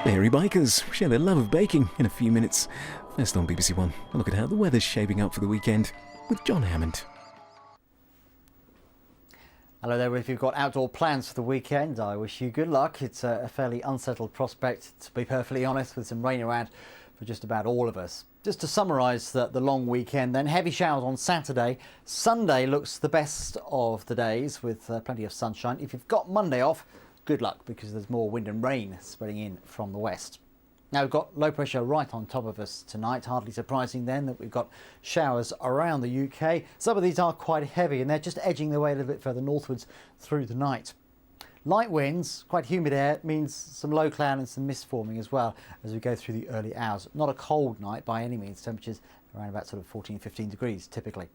Airy bikers share their love of baking in a few minutes. First on BBC One, a look at how the weather's shaping up for the weekend with John Hammond. Hello there, if you've got outdoor plans for the weekend, I wish you good luck. It's a fairly unsettled prospect, to be perfectly honest, with some rain around for just about all of us. Just to summarise the long weekend then, heavy showers on Saturday. Sunday looks the best of the days with plenty of sunshine. If you've got Monday off, good luck because there's more wind and rain spreading in from the west. Now we've got low pressure right on top of us tonight. Hardly surprising then that we've got showers around the UK. Some of these are quite heavy and they're just edging their way a little bit further northwards through the night. Light winds, quite humid air, means some low cloud and some mist forming as well as we go through the early hours. Not a cold night by any means. Temperatures around about sort of 14-15 degrees typically.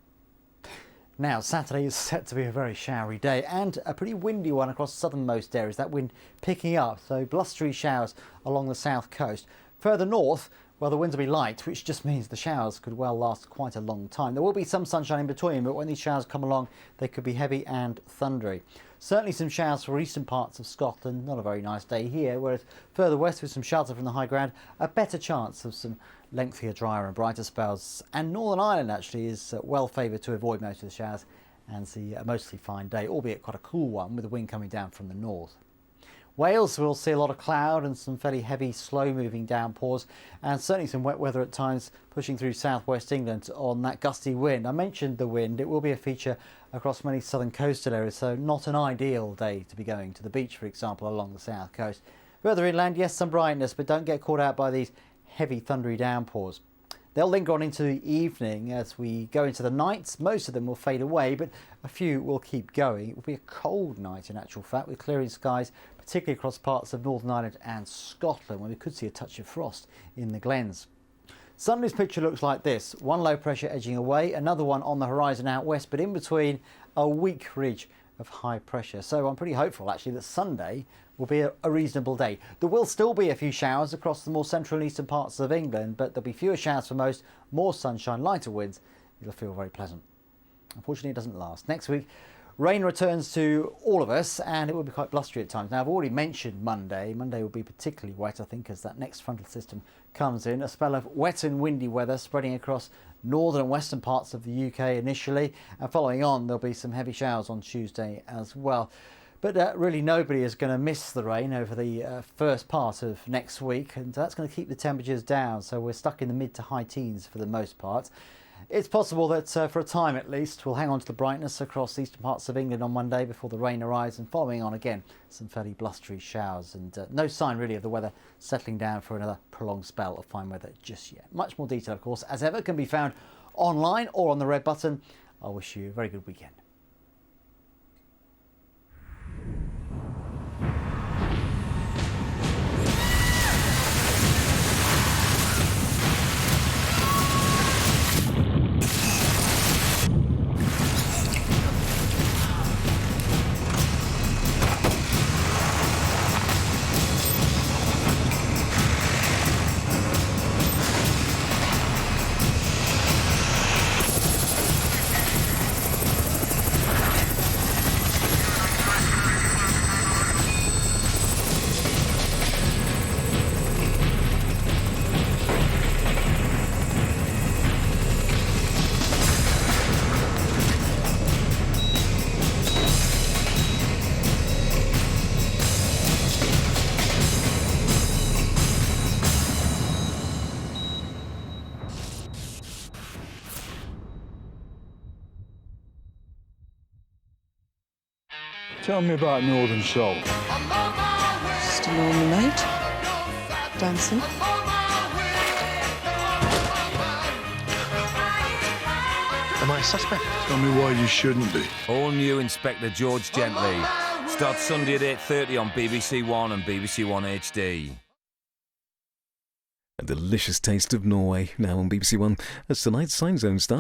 Now, Saturday is set to be a very showery day and a pretty windy one across southernmost areas. That wind picking up, so blustery showers along the south coast. Further north, well, the winds will be light, which just means the showers could well last quite a long time. There will be some sunshine in between, but when these showers come along, they could be heavy and thundery. Certainly some showers for eastern parts of Scotland. Not a very nice day here, whereas further west with some shelter from the high ground, a better chance of some lengthier, drier and brighter spells. And Northern Ireland actually is well favoured to avoid most of the showers and see a mostly fine day, albeit quite a cool one with the wind coming down from the north. Wales will see a lot of cloud and some fairly heavy, slow-moving downpours and certainly some wet weather at times pushing through southwest England on that gusty wind. I mentioned the wind. It will be a feature across many southern coastal areas, so not an ideal day to be going to the beach, for example, along the south coast. Further inland, yes, some brightness, but don't get caught out by these heavy, thundery downpours. They'll linger on into the evening as we go into the nights. Most of them will fade away, but a few will keep going. It will be a cold night in actual fact, with clearing skies, particularly across parts of Northern Ireland and Scotland, where we could see a touch of frost in the glens. Sunday's picture looks like this. One low pressure edging away, another one on the horizon out west, but in between a weak ridge of high pressure. So I'm pretty hopeful actually that Sunday will be a reasonable day. There will still be a few showers across the more central and eastern parts of England, but there'll be fewer showers for most, more sunshine, lighter winds. It'll feel very pleasant. Unfortunately, it doesn't last. Next week, rain returns to all of us and it will be quite blustery at times. Now, I've already mentioned Monday. Monday will be particularly wet, I think, as that next frontal system comes in. A spell of wet and windy weather spreading across northern and western parts of the UK initially. And following on, there'll be some heavy showers on Tuesday as well. But really nobody is going to miss the rain over the first part of next week. And that's going to keep the temperatures down. So we're stuck in the mid to high teens for the most part. It's possible that for a time at least we'll hang on to the brightness across eastern parts of England on Monday before the rain arrives, and following on again some fairly blustery showers and no sign really of the weather settling down for another prolonged spell of fine weather just yet. Much more detail of course as ever can be found online or on the red button. I wish you a very good weekend. Tell me about Northern Soul. Just a normal night. Dancing. Am I a suspect? Tell me why you shouldn't be. All new Inspector George Gently. Starts Sunday at 8:30 on BBC One and BBC One HD. A delicious taste of Norway now on BBC One as tonight's Sign Zone starts.